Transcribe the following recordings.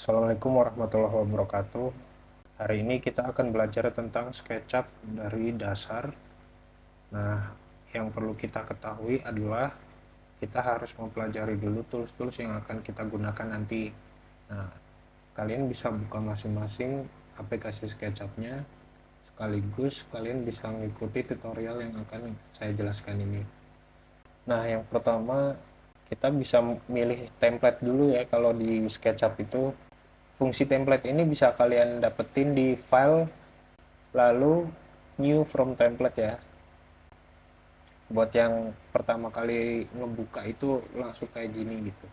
Assalamualaikum warahmatullahi wabarakatuh. Hari ini kita akan belajar tentang SketchUp dari dasar. Nah, yang perlu kita ketahui adalah kita harus mempelajari dulu tools-tools yang akan kita gunakan nanti. Nah, kalian bisa buka masing-masing aplikasi SketchUp-nya, sekaligus kalian bisa mengikuti tutorial yang akan saya jelaskan ini. Nah, yang pertama kita bisa milih template dulu ya. Kalau di SketchUp itu fungsi template ini bisa kalian dapetin di file lalu new from template ya. Buat yang pertama kali ngebuka itu langsung kayak gini gitu.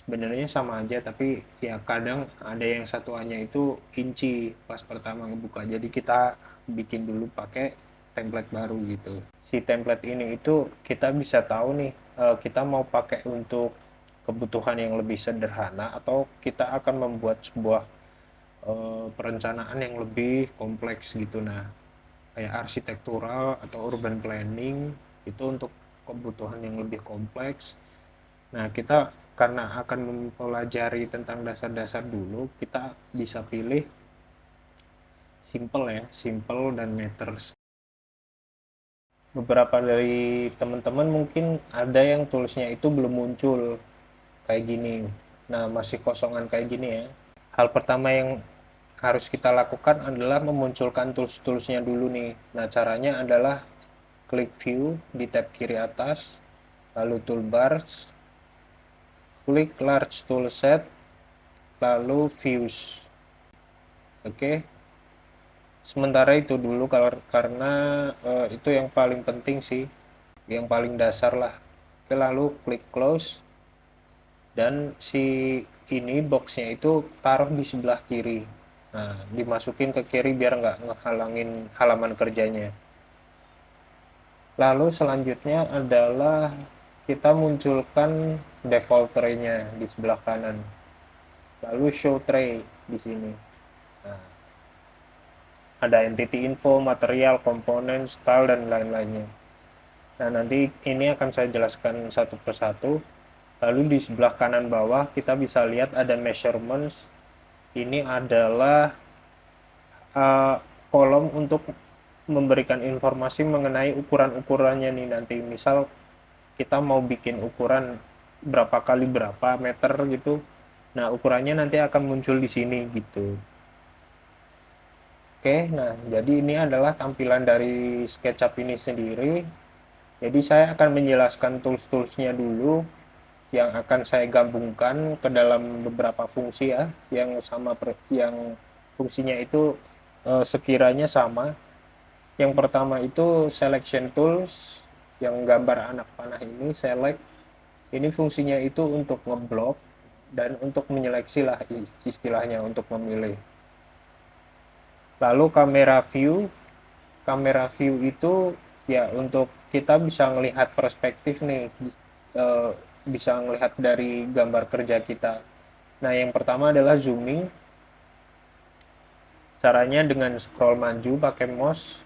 Sebenarnya sama aja, tapi ya kadang ada yang satuannya itu inci pas pertama ngebuka, jadi kita bikin dulu pakai template baru gitu. Si template ini itu kita bisa tahu nih, kita mau pakai untuk kebutuhan yang lebih sederhana atau kita akan membuat sebuah perencanaan yang lebih kompleks gitu. Nah, kayak arsitektural atau urban planning itu untuk kebutuhan yang lebih kompleks. Nah, kita karena akan mempelajari tentang dasar-dasar dulu, kita bisa pilih simple ya, simple dan matters. Beberapa dari teman-teman mungkin ada yang tulisnya itu belum muncul kayak gini. Nah, masih kosongan kayak gini ya. Hal pertama yang harus kita lakukan adalah memunculkan tools-toolsnya dulu nih. Nah, caranya adalah klik view di tab kiri atas, lalu toolbars, klik large toolset, lalu views. Oke, sementara itu dulu karena itu yang paling penting sih, yang paling dasar lah. Oke, lalu klik close, dan si ini boxnya itu taruh di sebelah kiri. Nah, dimasukin ke kiri biar nggak ngehalangin halaman kerjanya. Lalu selanjutnya adalah kita munculkan default tray-nya di sebelah kanan. Lalu show tray di sini. Nah, ada entity info, material, komponen, style, dan lain-lainnya. Nah, nanti ini akan saya jelaskan satu persatu. Lalu di sebelah kanan bawah kita bisa lihat ada measurements. Ini adalah uh, kolom untuk memberikan informasi mengenai ukuran-ukurannya nih nanti. Misal kita mau bikin ukuran berapa kali berapa meter gitu. Nah, ukurannya nanti akan muncul di sini gitu. Oke, nah jadi ini adalah tampilan dari SketchUp ini sendiri. Jadi saya akan menjelaskan tools-toolsnya dulu yang akan saya gabungkan ke dalam beberapa fungsi ya, yang yang fungsinya itu sekiranya sama. Yang pertama itu selection tools, yang gambar anak panah ini select. Ini fungsinya itu untuk ngeblok dan untuk menyeleksi lah istilahnya, untuk memilih. Lalu kamera view itu ya untuk kita bisa melihat perspektif nih, eh, bisa melihat dari gambar kerja kita. Nah, yang pertama adalah zooming. Caranya dengan scroll maju pakai mouse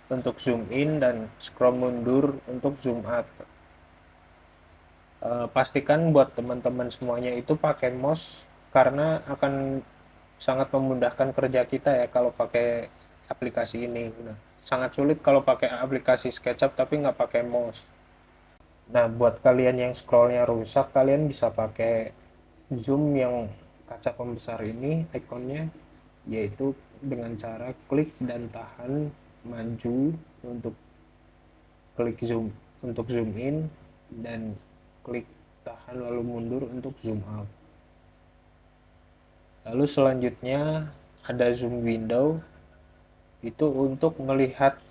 untuk zoom in dan scroll mundur untuk zoom out. Pastikan buat teman-teman semuanya itu pakai mouse karena akan sangat memudahkan kerja kita ya kalau pakai aplikasi ini. Nah, sangat sulit kalau pakai aplikasi SketchUp tapi nggak pakai mouse. Nah, buat kalian yang scrollnya rusak, kalian bisa pakai zoom yang kaca pembesar ini ikonnya, yaitu dengan cara klik dan tahan maju untuk klik zoom untuk zoom in, dan klik tahan lalu mundur untuk zoom out. Lalu selanjutnya ada zoom window, itu untuk melihat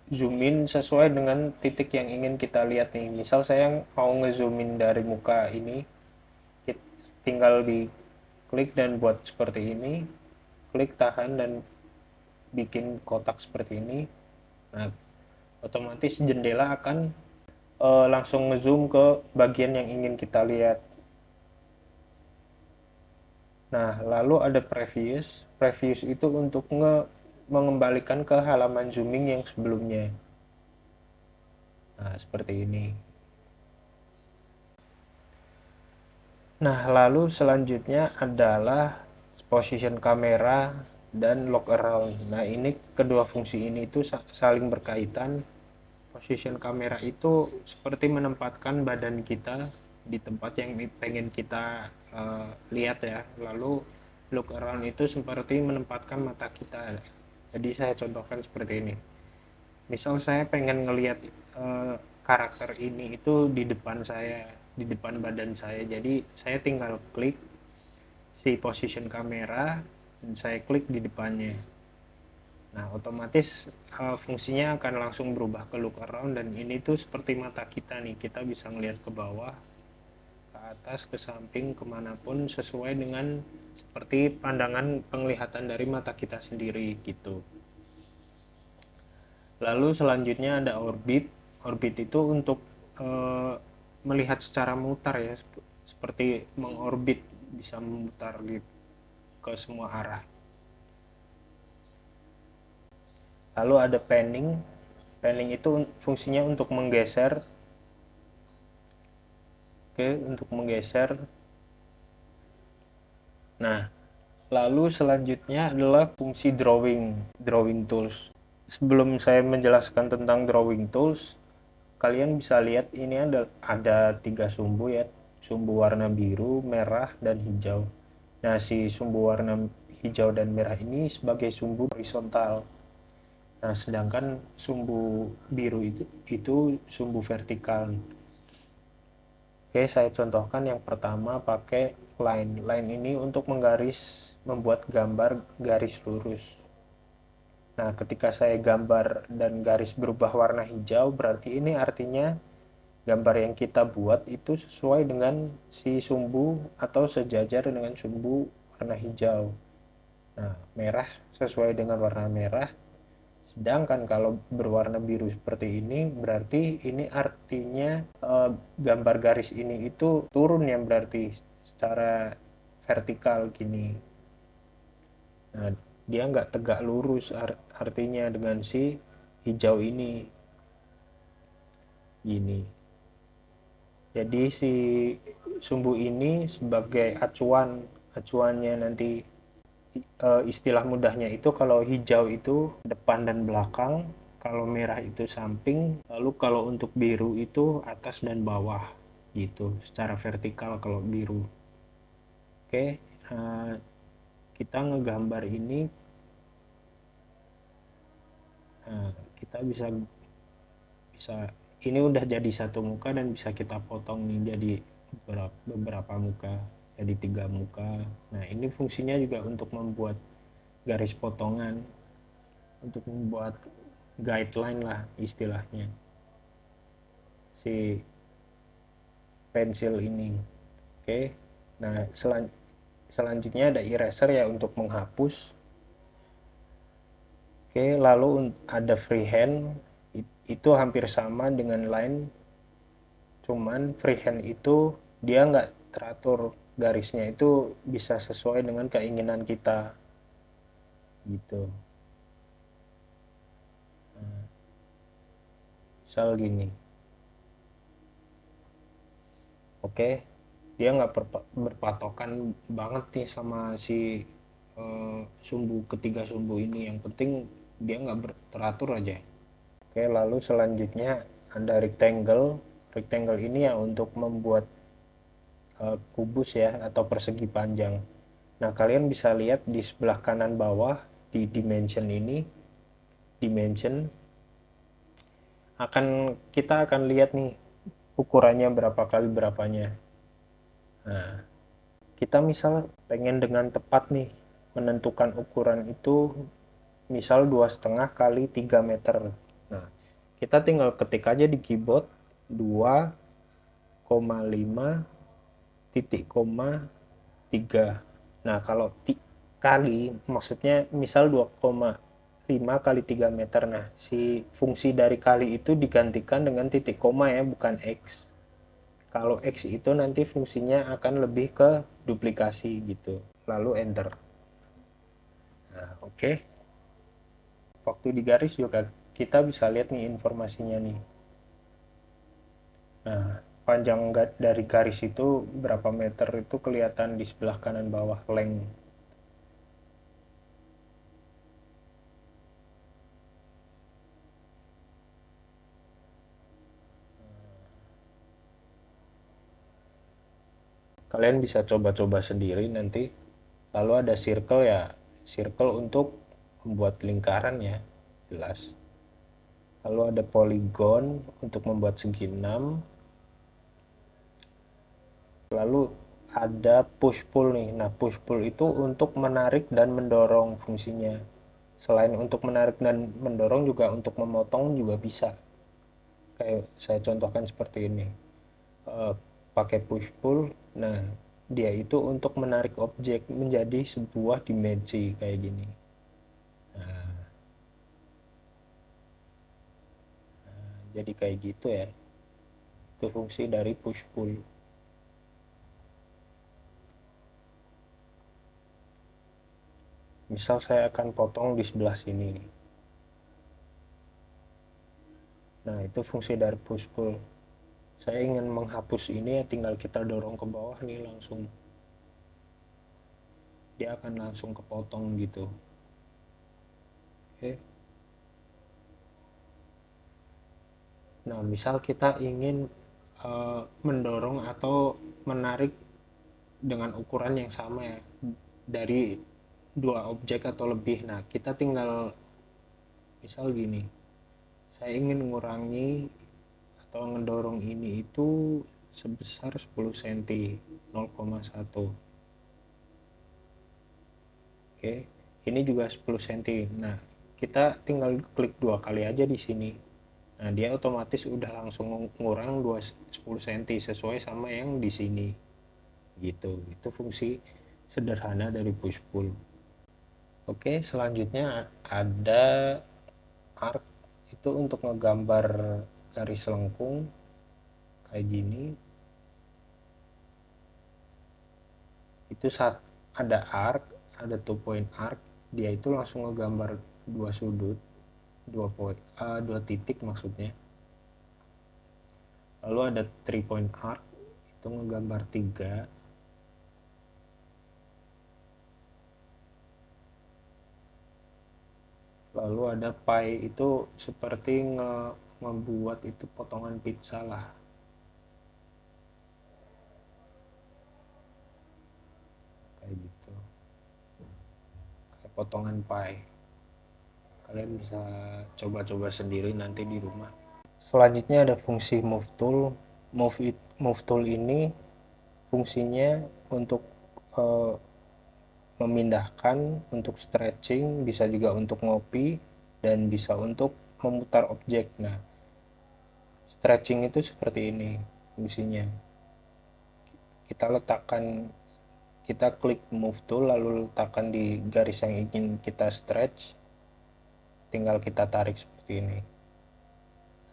zoom in sesuai dengan titik yang ingin kita lihat nih. Misal saya mau ngezoom in dari muka ini, tinggal di klik dan buat seperti ini, klik tahan dan bikin kotak seperti ini. Nah, otomatis jendela akan langsung ngezoom ke bagian yang ingin kita lihat. Nah, lalu ada previous. Previous itu untuk mengembalikan ke halaman zooming yang sebelumnya. Nah, seperti ini. Nah, lalu selanjutnya adalah position kamera dan look around. Nah, ini kedua fungsi ini itu saling berkaitan. Position kamera itu seperti menempatkan badan kita di tempat yang pengen kita lihat ya. Lalu look around itu seperti menempatkan mata kita. Jadi saya contohkan seperti ini. Misal saya pengen ngelihat karakter ini itu di depan saya, di depan badan saya. Jadi saya tinggal klik si position kamera dan saya klik di depannya. Nah, otomatis fungsinya akan langsung berubah ke look around, dan ini tuh seperti mata kita nih, kita bisa ngelihat ke bawah, ke atas, ke samping, kemanapun sesuai dengan seperti pandangan penglihatan dari mata kita sendiri gitu. Lalu selanjutnya ada orbit. Orbit itu untuk eh, melihat secara mutar ya, seperti mengorbit, bisa memutar gitu ke semua arah. Lalu ada panning. Panning itu fungsinya untuk menggeser. Oke, untuk menggeser. Nah, lalu selanjutnya adalah fungsi drawing, drawing tools. Sebelum saya menjelaskan tentang drawing tools, kalian bisa lihat ini ada tiga sumbu ya, sumbu warna biru, merah, dan hijau. Nah, si sumbu warna hijau dan merah ini sebagai sumbu horizontal. Nah, sedangkan sumbu biru itu sumbu vertikal. Oke, saya contohkan yang pertama pakai line. Line ini untuk membuat gambar garis lurus. Nah, ketika saya gambar dan garis berubah warna hijau, berarti ini artinya gambar yang kita buat itu sesuai dengan si sumbu atau sejajar dengan sumbu warna hijau. Nah, merah sesuai dengan warna merah. Sedangkan kalau berwarna biru seperti ini, berarti ini artinya gambar garis ini itu turun ya, berarti secara vertikal gini. Nah, dia nggak tegak lurus artinya dengan si hijau ini gini. Jadi si sumbu ini sebagai acuannya nanti, istilah mudahnya itu kalau hijau itu depan dan belakang, kalau merah itu samping, lalu kalau untuk biru itu atas dan bawah gitu, secara vertikal kalau biru. Oke, eh, kita ngegambar ini, kita bisa bisa ini udah jadi satu muka dan bisa kita potong nih jadi beberapa muka, jadi 3 muka. Nah, ini fungsinya juga untuk membuat garis potongan, untuk membuat guideline lah istilahnya si pensil ini. Oke, nah selanjutnya ada eraser ya untuk menghapus. Oke, lalu ada freehand. Itu hampir sama dengan line, cuman freehand itu dia nggak teratur, garisnya itu bisa sesuai dengan keinginan kita gitu. Nah, misal gini, oke, dia nggak berpatokan banget nih sama si sumbu, ketiga sumbu ini, yang penting dia nggak teratur aja. Oke, lalu selanjutnya ada rectangle. Rectangle ini ya untuk membuat kubus ya, atau persegi panjang. Nah, kalian bisa lihat di sebelah kanan bawah di dimension ini, dimension kita akan lihat nih ukurannya berapa kali berapanya. Nah, kita misal pengen dengan tepat nih menentukan ukuran itu, misal 2,5 kali 3 meter. Nah, kita tinggal ketik aja di keyboard 2,5 titik koma 3. Nah, kalau kali maksudnya misal 2,5 kali 3 meter. Nah, si fungsi dari kali itu digantikan dengan titik koma ya, bukan X. Kalau X itu nanti fungsinya akan lebih ke duplikasi gitu. Lalu enter. Nah, oke. Waktu di garis juga kita bisa lihat nih informasinya nih. Nah, panjang dari garis itu berapa meter itu kelihatan di sebelah kanan bawah length. Kalian bisa coba-coba sendiri nanti. Lalu ada circle, ya circle untuk membuat lingkaran ya, jelas. Lalu ada polygon untuk membuat segi 6. Lalu ada push pull nih. Nah, push pull itu untuk menarik dan mendorong fungsinya. Selain untuk menarik dan mendorong, juga untuk memotong juga bisa. Kayak saya contohkan seperti ini. Pakai push pull. Nah, dia itu untuk menarik objek menjadi sebuah dimensi kayak gini. Nah, jadi kayak gitu ya. Itu fungsi dari push pull. Misal saya akan potong di sebelah sini. Nah, itu fungsi dari push pull. Saya ingin menghapus ini, ya tinggal kita dorong ke bawah nih langsung. Dia akan langsung kepotong gitu. Oke. Nah, misal kita ingin mendorong atau menarik dengan ukuran yang sama ya, dari dua objek atau lebih. Nah, kita tinggal misal gini, saya ingin mengurangi atau mendorong ini itu sebesar 10 cm, 0,1. Oke, ini juga 10 cm. Nah, kita tinggal klik dua kali aja di sini. Nah, dia otomatis udah langsung ngurang 10 cm sesuai sama yang di sini. Gitu. Itu fungsi sederhana dari push pull. Oke, selanjutnya ada arc. Itu untuk ngegambar garis lengkung kayak gini. Itu saat ada arc, ada 2 point arc, dia itu langsung ngegambar dua sudut, dua titik maksudnya. Lalu ada 3 point arc, itu ngegambar 3. Lalu ada pie, itu seperti membuat itu potongan pizza lah, kayak gitu, kayak potongan pie. Kalian bisa coba-coba sendiri nanti di rumah. Selanjutnya ada fungsi move tool. Move tool ini fungsinya untuk eh, memindahkan, untuk stretching, bisa juga untuk ngopi, dan bisa untuk memutar objek. Nah, stretching itu seperti ini fungsinya. Kita letakkan, kita klik move tool, lalu letakkan di garis yang ingin kita stretch, tinggal kita tarik seperti ini.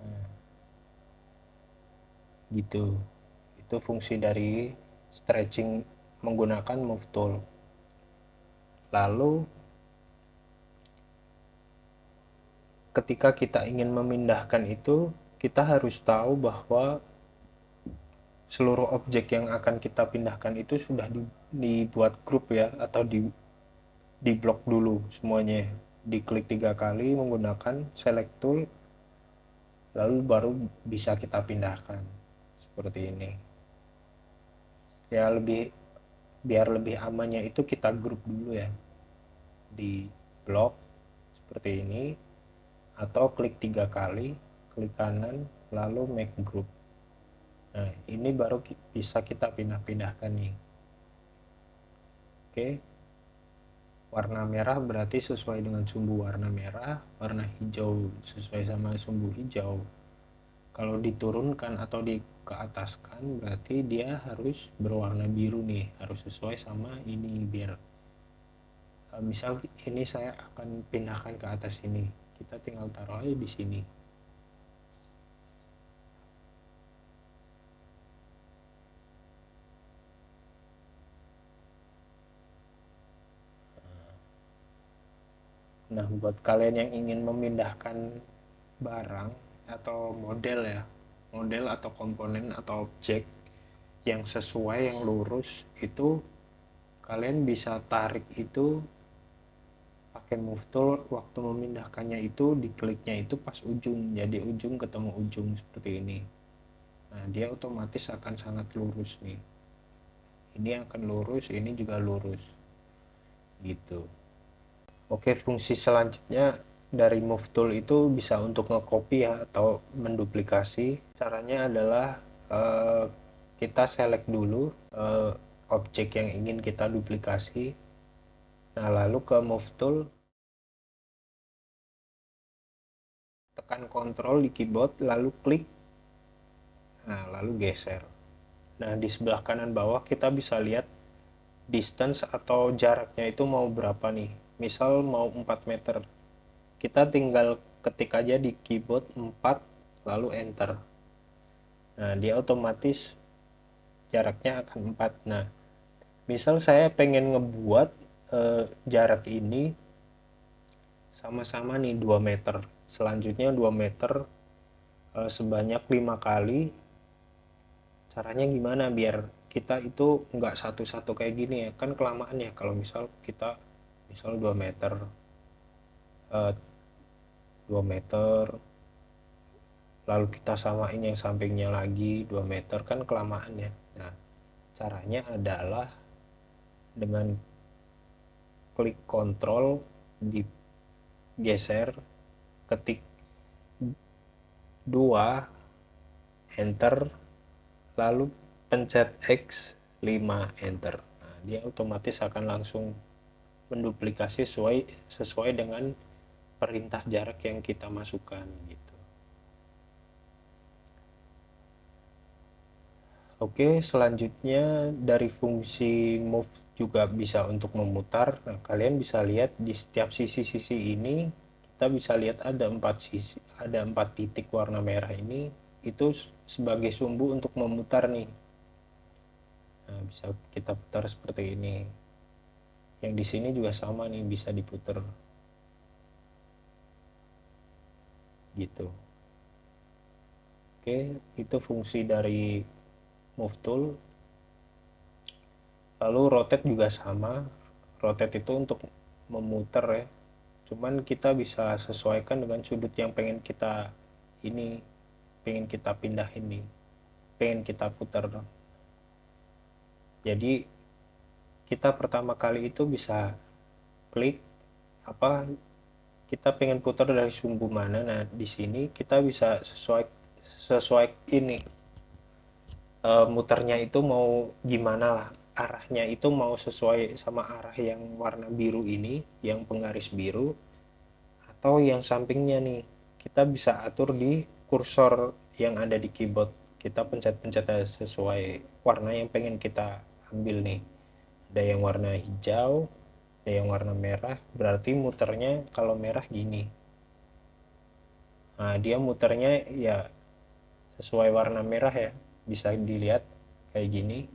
Nah, gitu. Itu fungsi dari stretching menggunakan move tool. Lalu ketika kita ingin memindahkan itu, kita harus tahu bahwa seluruh objek yang akan kita pindahkan itu sudah dibuat grup ya, atau di blok dulu semuanya. Diklik 3 kali menggunakan select tool, lalu baru bisa kita pindahkan seperti ini. Ya, biar lebih amannya itu kita grup dulu ya, di blok seperti ini, atau klik 3 kali, klik kanan, lalu make group. Nah, ini baru bisa kita pindah-pindahkan nih. Oke, warna merah berarti sesuai dengan sumbu warna merah, warna hijau sesuai sama sumbu hijau. Kalau diturunkan atau keataskan berarti dia harus berwarna biru nih, harus sesuai sama ini. Biar misal ini saya akan pindahkan ke atas ini, kita tinggal taruh aja di sini. Nah, buat kalian yang ingin memindahkan barang atau model ya, model atau komponen atau objek yang sesuai, yang lurus, itu kalian bisa tarik itu pakai move tool. Waktu memindahkannya itu dikliknya itu pas ujung, jadi ujung ketemu ujung seperti ini. Nah, dia otomatis akan sangat lurus nih. Ini akan lurus, ini juga lurus. Gitu. Oke, fungsi selanjutnya dari move tool itu bisa untuk nge-copy ya atau menduplikasi. Caranya adalah eh, kita select dulu objek yang ingin kita duplikasi. Nah, lalu ke move tool, tekan Ctrl di keyboard, lalu klik. Nah, lalu geser. Nah, di sebelah kanan bawah kita bisa lihat distance atau jaraknya itu mau berapa nih. Misal mau 4 meter. Kita tinggal ketik aja di keyboard 4, lalu enter. Nah, dia otomatis jaraknya akan 4. Nah, misal saya pengen ngebuat jarak ini sama-sama nih 2 meter. Selanjutnya 2 meter sebanyak 5 kali. Caranya gimana biar kita itu nggak satu-satu kayak gini ya, kan kelamaan ya kalau misal kita misal 2 meter, 2 meter, lalu kita samain yang sampingnya lagi 2 meter, kan kelamaan ya. Nah, caranya adalah dengan klik kontrol, digeser, ketik 2, enter, lalu pencet X, 5, enter. Nah, dia otomatis akan langsung menduplikasi sesuai dengan perintah jarak yang kita masukkan gitu. Oke, selanjutnya dari fungsi move juga bisa untuk memutar. Nah, kalian bisa lihat di setiap sisi-sisi ini kita bisa lihat ada 4 sisi, ada 4 titik warna merah ini, itu sebagai sumbu untuk memutar nih. Nah, bisa kita putar seperti ini. Yang di sini juga sama nih, bisa diputar gitu. Oke, itu fungsi dari move tool. Lalu rotate juga sama. Rotate itu untuk memutar ya. Cuman kita bisa sesuaikan dengan sudut yang pengen kita ini, pengen kita pindah ini, pengen kita putar. Jadi kita pertama kali itu bisa klik apa kita pengen putar dari sumbu mana. Nah, di sini kita bisa sesuai ini, muternya itu mau gimana lah, arahnya itu mau sesuai sama arah yang warna biru ini, yang penggaris biru, atau yang sampingnya nih. Kita bisa atur di kursor yang ada di keyboard. Kita pencet-pencet sesuai warna yang pengen kita ambil nih. Ada yang warna hijau, ada yang warna merah, berarti muternya kalau merah gini. Nah, dia muternya ya sesuai warna merah ya, bisa dilihat kayak gini.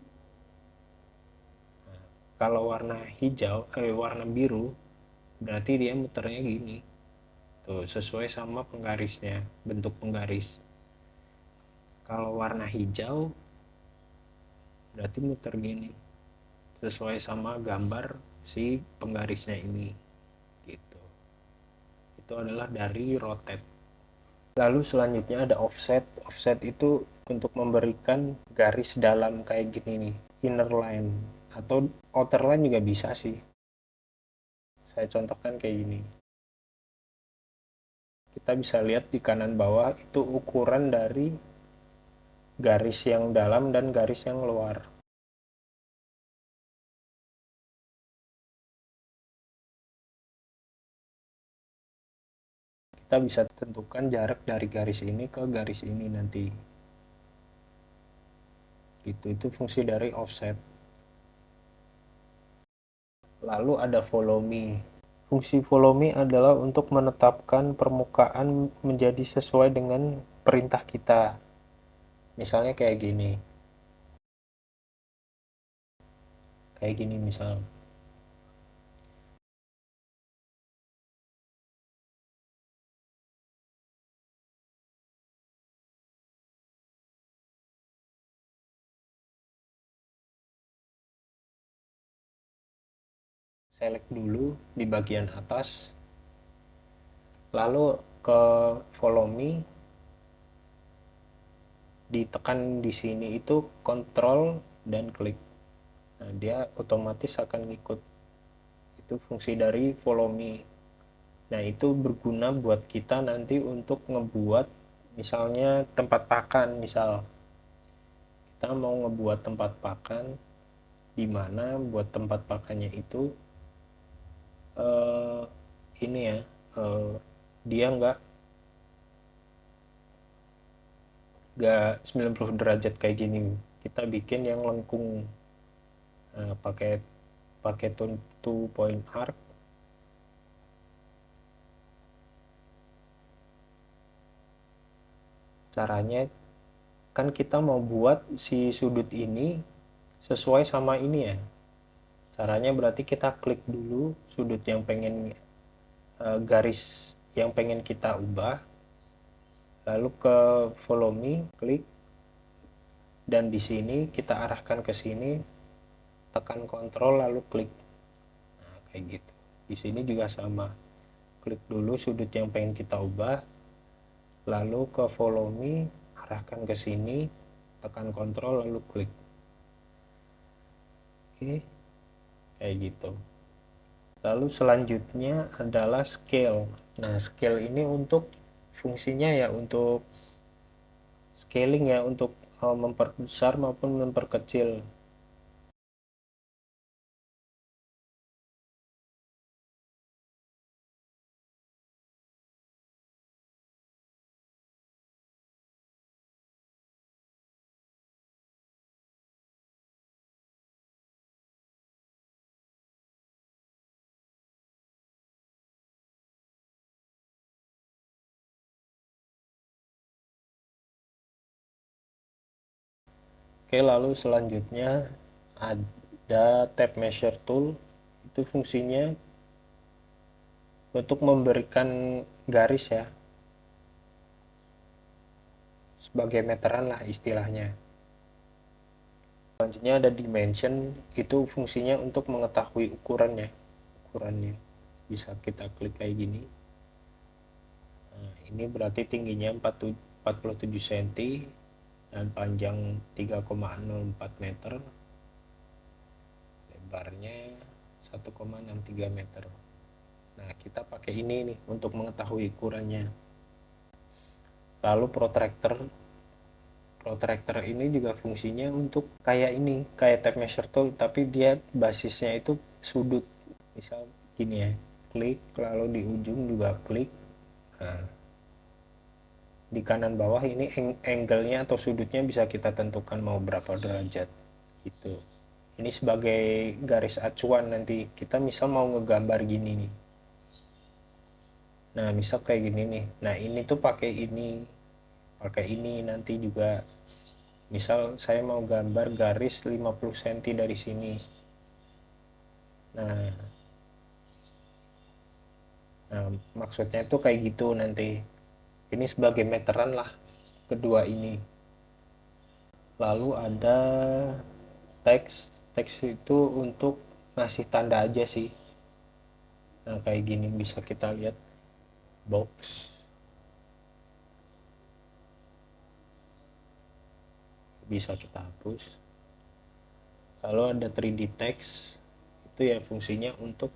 Nah, kalau warna hijau warna biru berarti dia muternya gini tuh, sesuai sama penggarisnya, bentuk penggaris. Kalau warna hijau berarti muter gini, sesuai sama gambar si penggarisnya ini gitu. Itu adalah dari rotate. Lalu selanjutnya ada offset. Offset itu untuk memberikan garis dalam kayak gini nih, inner line atau outer line juga bisa sih. Saya contohkan kayak gini. Kita bisa lihat di kanan bawah itu ukuran dari garis yang dalam dan garis yang luar. Kita bisa tentukan jarak dari garis ini ke garis ini nanti. Itu fungsi dari offset. Lalu ada follow me. Fungsi follow me adalah untuk menetapkan permukaan menjadi sesuai dengan perintah kita. Misalnya kayak gini. Kayak gini misal. select dulu di bagian atas, lalu ke follow me, ditekan di sini itu kontrol dan klik. Nah, dia otomatis akan ngikut. Itu fungsi dari follow me. Nah, itu berguna buat kita nanti untuk ngebuat misalnya tempat pakan. Misal kita mau ngebuat tempat pakan, di mana buat tempat pakannya itu eh, ini ya, dia nggak 90 derajat kayak gini. Kita bikin yang lengkung. Pakai pakai two point arc. Caranya kan kita mau buat si sudut ini sesuai sama ini ya. Caranya berarti kita klik dulu sudut yang pengen, garis yang pengen kita ubah, lalu ke follow me, klik, dan di sini kita arahkan ke sini, tekan kontrol lalu klik. Nah, kayak gitu. Di sini juga sama, klik dulu sudut yang pengen kita ubah, lalu ke follow me, arahkan ke sini, tekan kontrol lalu klik. Oke, kayak gitu. Lalu selanjutnya adalah scale. Nah, scale ini untuk fungsinya ya untuk scaling ya, untuk memperbesar maupun memperkecil. Oke, lalu selanjutnya ada tab measure tool. Itu fungsinya untuk memberikan garis ya, sebagai meteran lah istilahnya. Selanjutnya ada dimension, itu fungsinya untuk mengetahui ukurannya bisa kita klik kayak gini. Nah, ini berarti tingginya 47 cm dan panjang 3,04 meter, lebarnya 1,63 meter. Nah, kita pakai ini nih untuk mengetahui ukurannya. Lalu protractor. Protractor ini juga fungsinya untuk kayak ini, kayak tape measure tool, tapi dia basisnya itu sudut. Misal gini ya, klik, lalu di ujung juga klik. Nah, di kanan bawah ini angle-nya atau sudutnya bisa kita tentukan mau berapa derajat gitu. Ini sebagai garis acuan nanti kita misal mau ngegambar gini nih. Nah, misal kayak gini nih. Nah, ini tuh pakai ini nanti juga. Misal saya mau gambar garis 50 cm dari sini. Nah, maksudnya tuh kayak gitu nanti. Ini sebagai meteran lah kedua ini. Lalu ada teks. Teks itu untuk ngasih tanda aja sih. Nah, kayak gini bisa kita lihat box. Bisa kita hapus. Lalu ada 3D text. Itu ya fungsinya untuk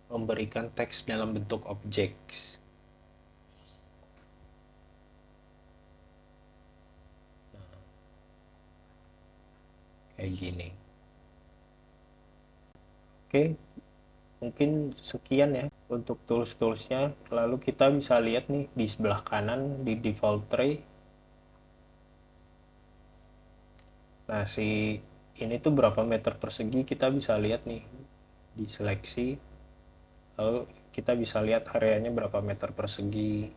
memberikan teks dalam bentuk objek. Nah, kayak gini. Oke, mungkin sekian ya untuk tools-toolsnya. Lalu kita bisa lihat nih di sebelah kanan di default tray. Nah, si ini tuh berapa meter persegi kita bisa lihat nih di seleksi. Lalu kita bisa lihat areanya berapa meter persegi.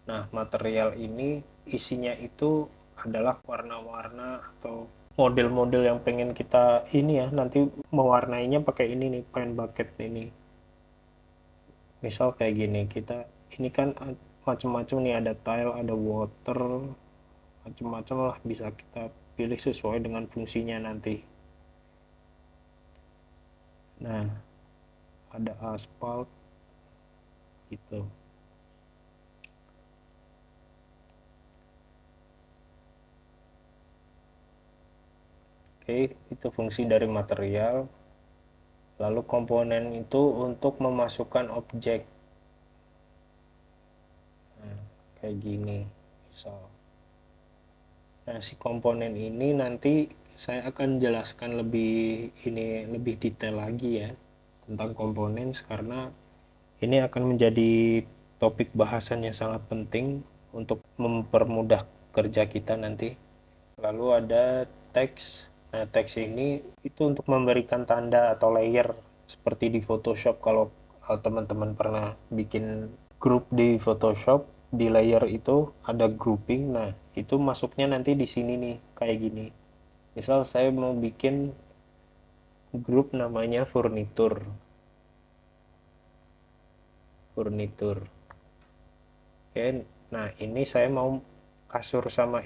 Nah, material ini isinya itu adalah warna-warna atau model-model yang pengen kita ini ya, nanti mewarnainya pakai ini nih, paint bucket ini. Misal kayak gini, kita ini kan macam-macam nih, ada tile, ada water, macam-macam lah, bisa kita pilih sesuai dengan fungsinya nanti. Nah, ada aspal gitu. Oke, itu fungsi dari material. Lalu komponen itu untuk memasukkan objek. Nah, kayak gini misal. Nah, si komponen ini nanti saya akan jelaskan lebih detail lagi ya tentang komponen, karena ini akan menjadi topik bahasan yang sangat penting untuk mempermudah kerja kita nanti. Lalu ada teks. Nah, teks ini itu untuk memberikan tanda atau layer seperti di Photoshop. Kalau teman-teman pernah bikin grup di Photoshop, di layer itu ada grouping. Nah, itu masuknya nanti di sini nih, kayak gini. Misal saya mau bikin grup namanya furnitur. Furnitur. Oke, nah ini saya mau kasur sama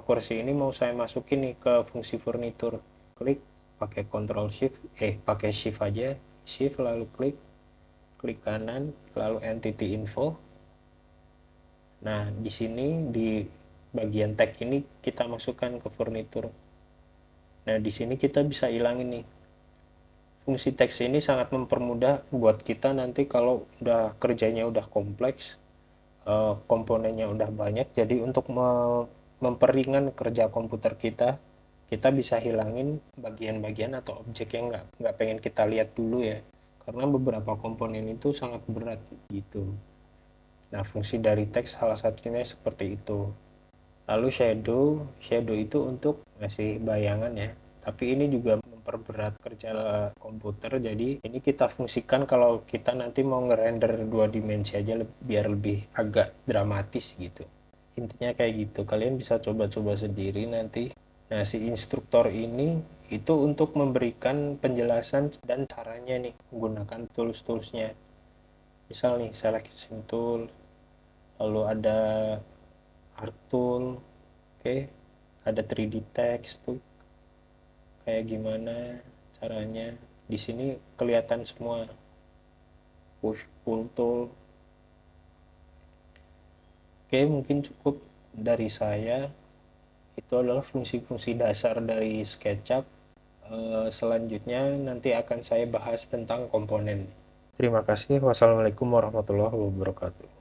kursi ini mau saya masukin nih ke fungsi furnitur. Klik, pakai Ctrl Shift, pakai Shift aja, Shift lalu klik kanan, lalu Entity Info. Nah, di sini di bagian tag ini kita masukkan ke furnitur. Nah, di sini kita bisa hilangin nih. Fungsi teks ini sangat mempermudah buat kita nanti kalau udah kerjanya udah kompleks, komponennya udah banyak, jadi untuk memperingan kerja komputer kita, kita bisa hilangin bagian-bagian atau objek yang nggak pengen kita lihat dulu ya, karena beberapa komponen itu sangat berat gitu. Nah, fungsi dari teks salah satunya seperti itu. Lalu shadow itu untuk ngasih bayangan ya, tapi ini juga memperberat kerja komputer, jadi ini kita fungsikan kalau kita nanti mau ngerender dua dimensi aja biar lebih agak dramatis gitu. Intinya kayak gitu, kalian bisa coba-coba sendiri nanti. Nah, si instruktor ini itu untuk memberikan penjelasan dan caranya nih menggunakan tools-toolsnya. Misal nih selection tool, lalu ada art tool, oke, ada 3D text tuh kayak gimana caranya. Di sini kelihatan semua. Push pull tool. Oke, mungkin cukup dari saya. Itu adalah fungsi-fungsi dasar dari SketchUp. Selanjutnya nanti akan saya bahas tentang komponen. Terima kasih. Wassalamualaikum warahmatullahi wabarakatuh.